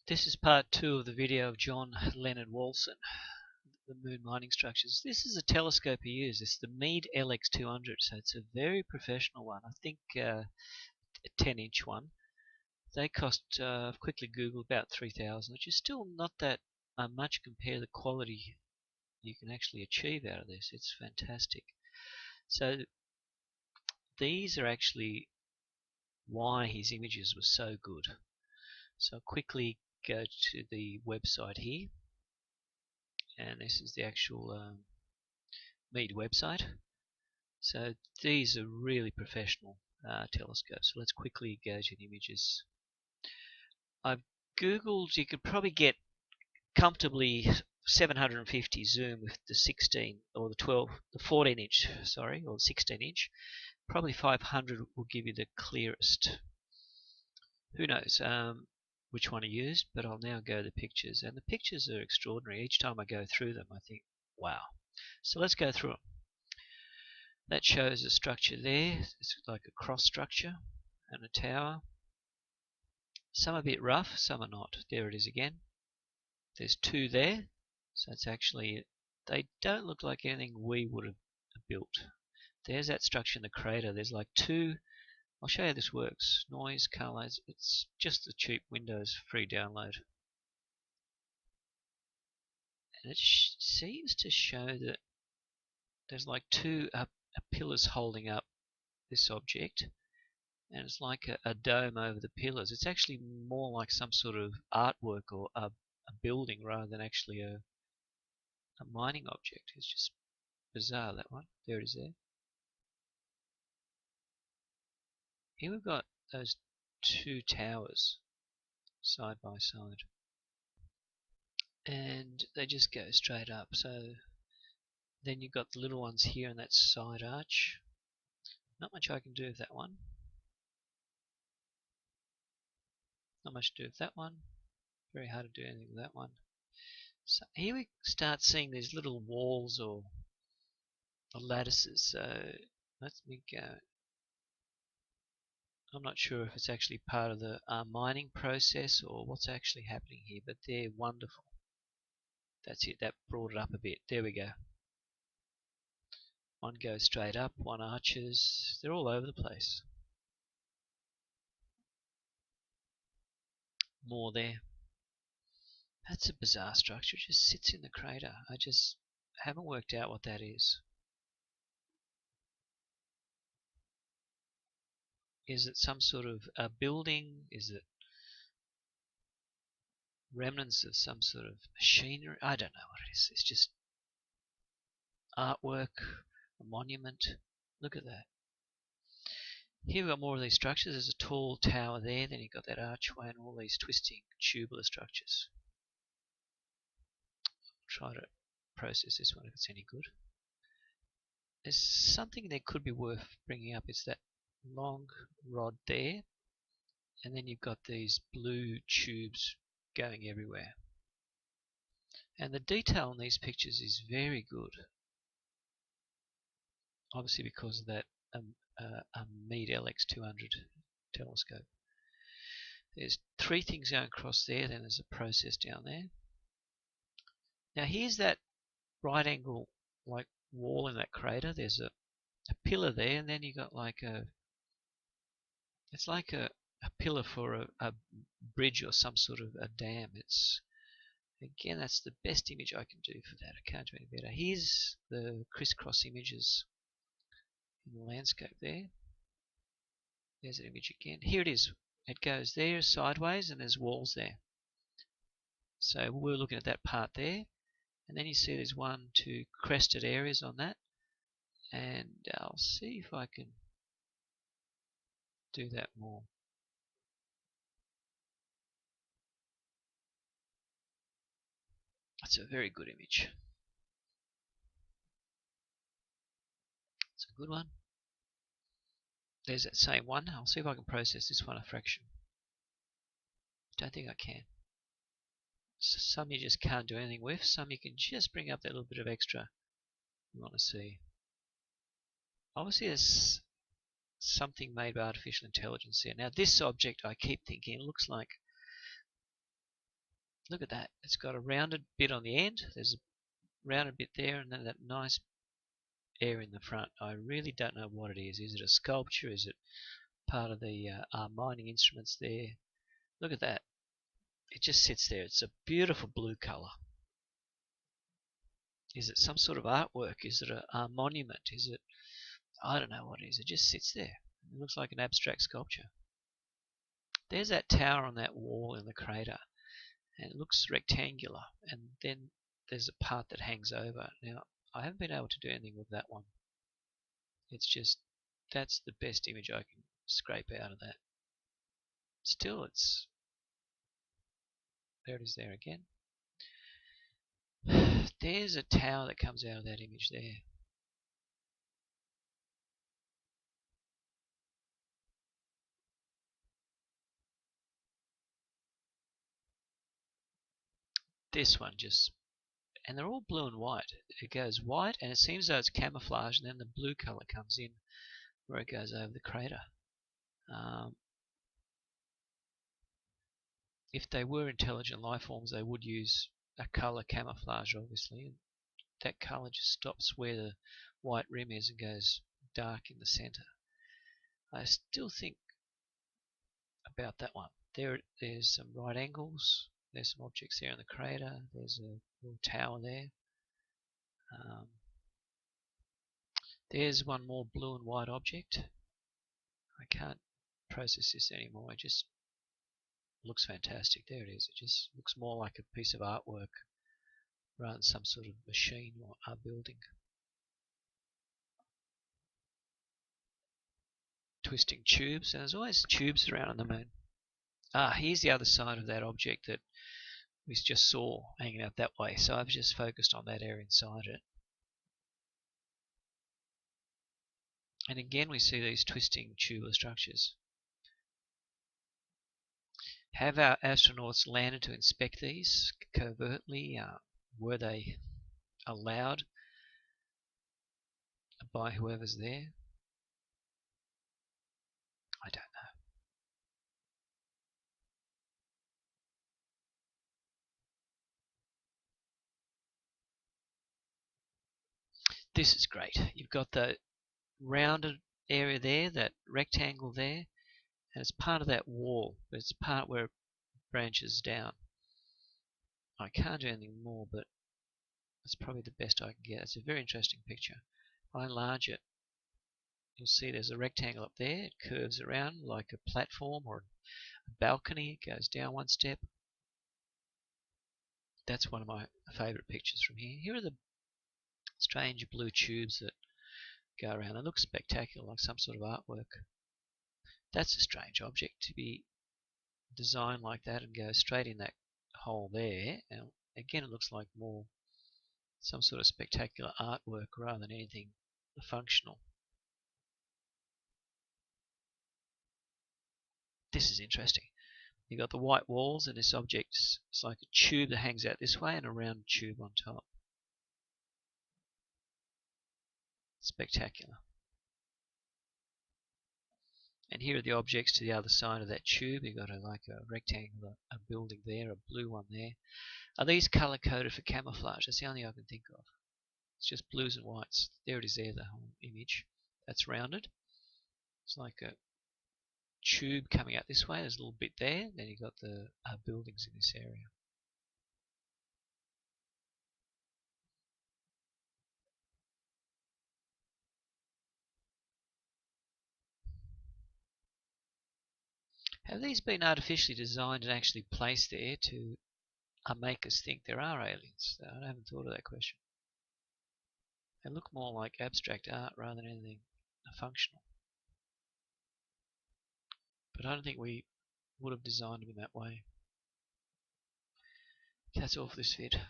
This is part 2 of the video of John Leonard Walson, the moon mining structures. This is a telescope he used. It's the Meade LX200, so it's a very professional one. I think a 10-inch one. They cost, I've quickly googled, about 3,000, which is still not that much compared to the quality you can actually achieve out of this. It's fantastic. So these are actually why his images were so good. So I'll quickly go to the website here, and this is the actual Meade website. So these are really professional telescopes. So let's quickly go to the images. I've googled, you could probably get comfortably 750 zoom with the 16 or the 14 inch, sorry, or 16 inch. Probably 500 will give you the clearest. Who knows which one I used, but I'll now go to the pictures, and the pictures are extraordinary. Each time I go through them I think, wow. So let's go through them. That shows a structure there. It's like a cross structure and a tower. Some are a bit rough, some are not. There it is again. There's two there, so it's actually, they don't look like anything we would have built. There's that structure in the crater. There's like two. I'll show you how this works. Noise, colors. It's just the cheap Windows free download. And it seems to show that there's like two pillars holding up this object, and it's like a dome over the pillars. It's actually more like some sort of artwork or a building rather than actually a mining object. It's just bizarre, that one. There it is there. Here we've got those two towers side by side, and they just go straight up. So then you've got the little ones here in that side arch. Not much I can do with that one. Not much to do with that one. Very hard to do anything with that one. So here we start seeing these little walls or lattices. So let me go. I'm not sure if it's actually part of the mining process or what's actually happening here, but they're wonderful. That's it, that brought it up a bit. There we go. One goes straight up, one arches. They're all over the place. More there. That's a bizarre structure. It just sits in the crater. I just haven't worked out what that is. Is it some sort of a building? Is it remnants of some sort of machinery? I don't know what it is. It's just artwork, a monument. Look at that. Here we've got more of these structures. There's a tall tower there, then you've got that archway and all these twisting tubular structures. I'll try to process this one if it's any good. There's something that could be worth bringing up. It's that long rod there, and then you've got these blue tubes going everywhere. And the detail in these pictures is very good. Obviously because of that Meade LX200 telescope. There's three things going across there, then there's a process down there. Now here's that right angle like wall in that crater. There's a pillar there, and then you got like it's like a pillar for a bridge or some sort of a dam. It's, again, that's the best image I can do for that. I can't do any better. Here's the crisscross images in the landscape there. There's an image again. Here it is. It goes there sideways and there's walls there. So we're looking at that part there. And then you see there's 1, 2 crested areas on that. And I'll see if I can do that more. That's a very good image. It's a good one. There's that same one. I'll see if I can process this one a fraction. Don't think I can. So some you just can't do anything with. Some you can just bring up that little bit of extra you want to see. Obviously there's something made by artificial intelligence here. Now this object, I keep thinking, it looks like Look at that. It's got a rounded bit on the end. There's a rounded bit there, and then that nice area in the front. I really don't know what it is. Is it a sculpture? Is it part of the mining instruments there? Look at that. It just sits there. It's a beautiful blue colour. Is it some sort of artwork? Is it a monument? Is it... I don't know what it is. It just sits there. It looks like an abstract sculpture. There's that tower on that wall in the crater, and it looks rectangular, and then there's a part that hangs over. Now, I haven't been able to do anything with that one. It's just, that's the best image I can scrape out of that. Still, there it is there again. There's a tower that comes out of that image there. This one just, and they're all blue and white. It goes white and it seems though it's camouflage, and then the blue color comes in where it goes over the crater. If they were intelligent life forms, they would use a color camouflage, obviously, and that color just stops where the white rim is and goes dark in the center. I still think about that one. There's some right angles. There's some objects there in the crater. There's a little tower there. There's one more blue and white object. I can't process this anymore. It just looks fantastic. There it is. It just looks more like a piece of artwork rather than some sort of machine or a building. Twisting tubes, and there's always tubes around on the moon. Here's the other side of that object that we just saw hanging out that way, so I've just focused on that area inside it. And again we see these twisting tubular structures. Have our astronauts landed to inspect these covertly? Were they allowed by whoever's there? I don't know. This is great. You've got the rounded area there, that rectangle there, and it's part of that wall, but it's part where it branches down. I can't do anything more, but that's probably the best I can get. It's a very interesting picture. If I enlarge it, you'll see there's a rectangle up there. It curves around like a platform or a balcony. It goes down one step. That's one of my favourite pictures from here. Here are the strange blue tubes that go around. They look spectacular, like some sort of artwork. That's a strange object to be designed like that and go straight in that hole there. And again, it looks like more some sort of spectacular artwork rather than anything functional. This is interesting. You've got the white walls, and this object is like a tube that hangs out this way and a round tube on top. Spectacular. And here are the objects to the other side of that tube. You've got like a rectangle, a building there, a blue one there. Are these color coded for camouflage? That's the only thing I can think of. It's just blues and whites. There it is there, the whole image. That's rounded. It's like a tube coming out this way. There's a little bit there. Then you've got the buildings in this area. Have these been artificially designed and actually placed there to make us think there are aliens? I haven't thought of that question. They look more like abstract art rather than anything functional. But I don't think we would have designed them in that way. That's all for this vid.